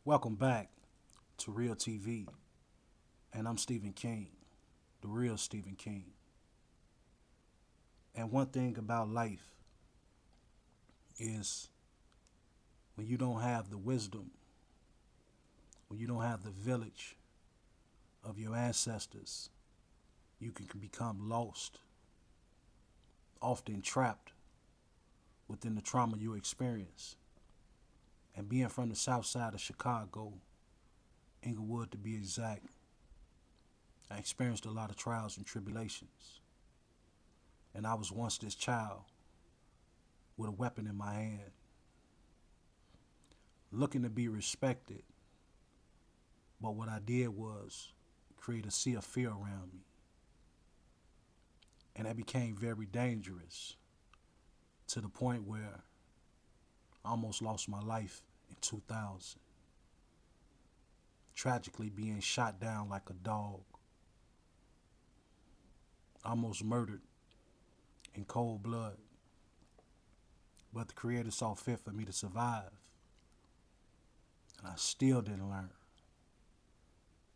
Welcome back to Real TV, and I'm Stephen King, the real Stephen King. And one thing about life is when you don't have the wisdom, when you don't have the village of your ancestors, you can become lost, often trapped within the trauma you experience. And being from the south side of Chicago, Inglewood to be exact, I experienced a lot of trials and tribulations. And I was once this child with a weapon in my hand, looking to be respected. But what I did was create a sea of fear around me. And that became very dangerous to the point where I almost lost my life in 2000. Tragically being shot down like a dog, almost murdered in cold blood. But the Creator saw fit for me to survive. And I still didn't learn.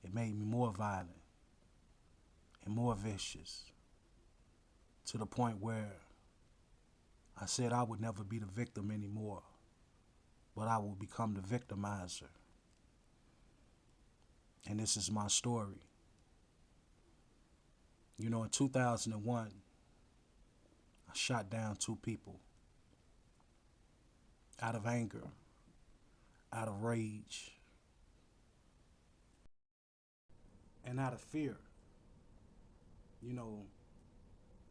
It made me more violent and more vicious to the point where I said I would never be the victim anymore, but I will become the victimizer. And this is my story. You know, in 2001, I shot down two people out of anger, out of rage, and out of fear. You know,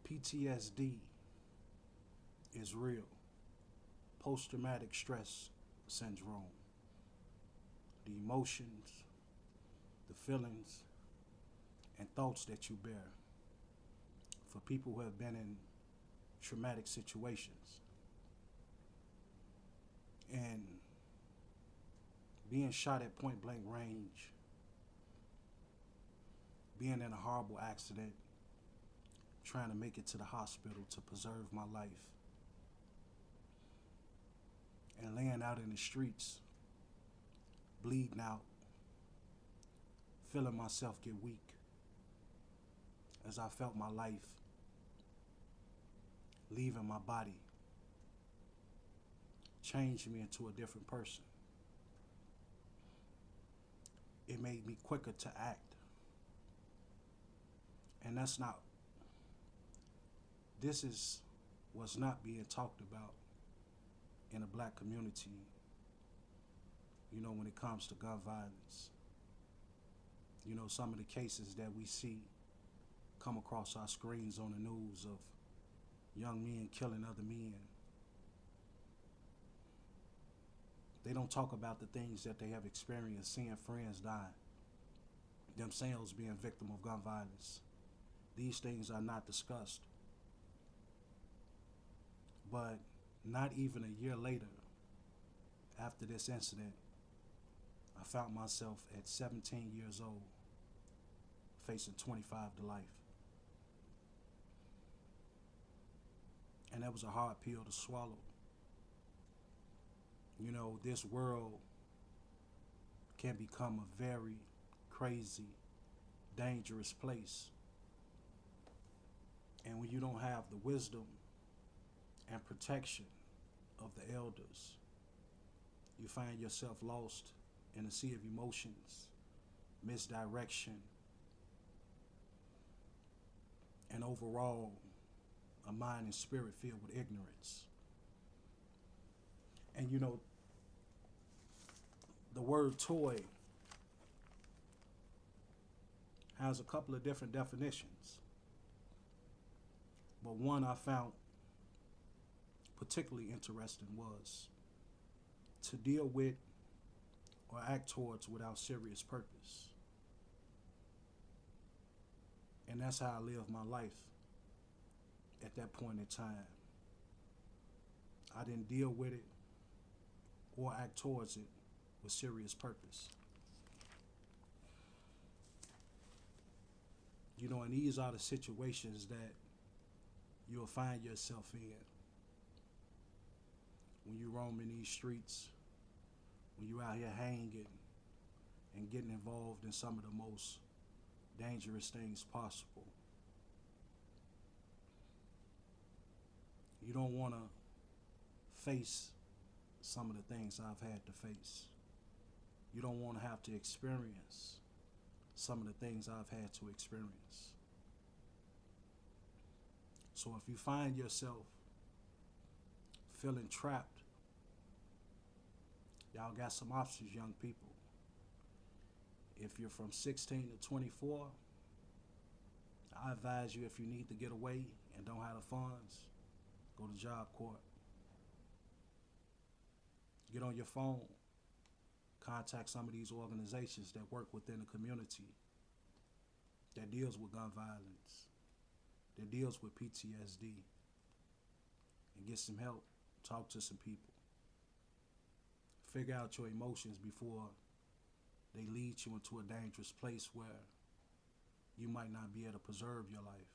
PTSD is real. Post-traumatic stress syndrome. The emotions, the feelings, and thoughts that you bear for people who have been in traumatic situations. And being shot at point blank range, being in a horrible accident, trying to make it to the hospital to preserve my life, and laying out in the streets, bleeding out, feeling myself get weak as I felt my life leaving my body, changed me into a different person. It made me quicker to act. And this was not being talked about in the black community, you know, when it comes to gun violence. You know, some of the cases that we see come across our screens on the news of young men killing other men. They don't talk about the things that they have experienced, seeing friends die, themselves being victim of gun violence. These things are not discussed. But not even a year later, after this incident, I found myself at 17 years old, facing 25 to life. And that was a hard pill to swallow. You know, this world can become a very crazy, dangerous place. And when you don't have the wisdom and protection of the elders, you find yourself lost in a sea of emotions, misdirection, and overall a mind and spirit filled with ignorance. And you know, the word toy has a couple of different definitions, but one I found particularly interesting was to deal with or act towards without serious purpose. And that's how I lived my life at that point in time. I didn't deal with it or act towards it with serious purpose. You know, and these are the situations that you'll find yourself in when you roam in these streets, when you out here hanging, and getting involved in some of the most dangerous things possible. You don't want to face some of the things I've had to face. You don't want to have to experience some of the things I've had to experience. So if you find yourself feeling trapped, y'all got some options, young people. If you're from 16 to 24, I advise you, if you need to get away and don't have the funds, go to Job Corps. Get on your phone. Contact some of these organizations that work within the community that deals with gun violence, that deals with PTSD, and get some help. Talk to some people. Figure out your emotions before they lead you into a dangerous place where you might not be able to preserve your life.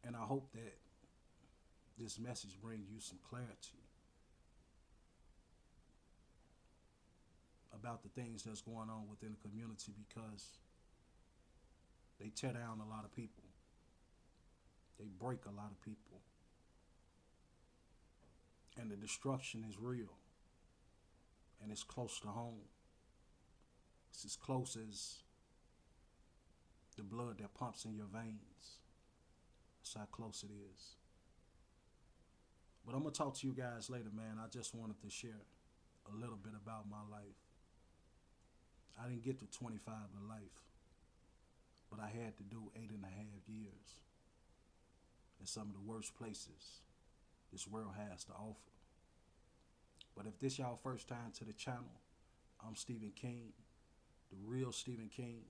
And I hope that this message brings you some clarity about the things that's going on within the community, because they tear down a lot of people. They break a lot of people. And the destruction is real. And it's close to home. It's as close as the blood that pumps in your veins. That's how close it is. But I'm going to talk to you guys later, man. I just wanted to share a little bit about my life. I didn't get to 25 to life, but I had to do 8.5 years in some of the worst places this world has to offer. But if this y'all first time to the channel, I'm Stephen King, the real Stephen King,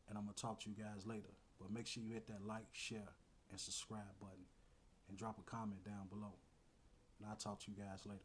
and I'm going to talk to you guys later. But make sure you hit that like, share, and subscribe button, and drop a comment down below. And I'll talk to you guys later.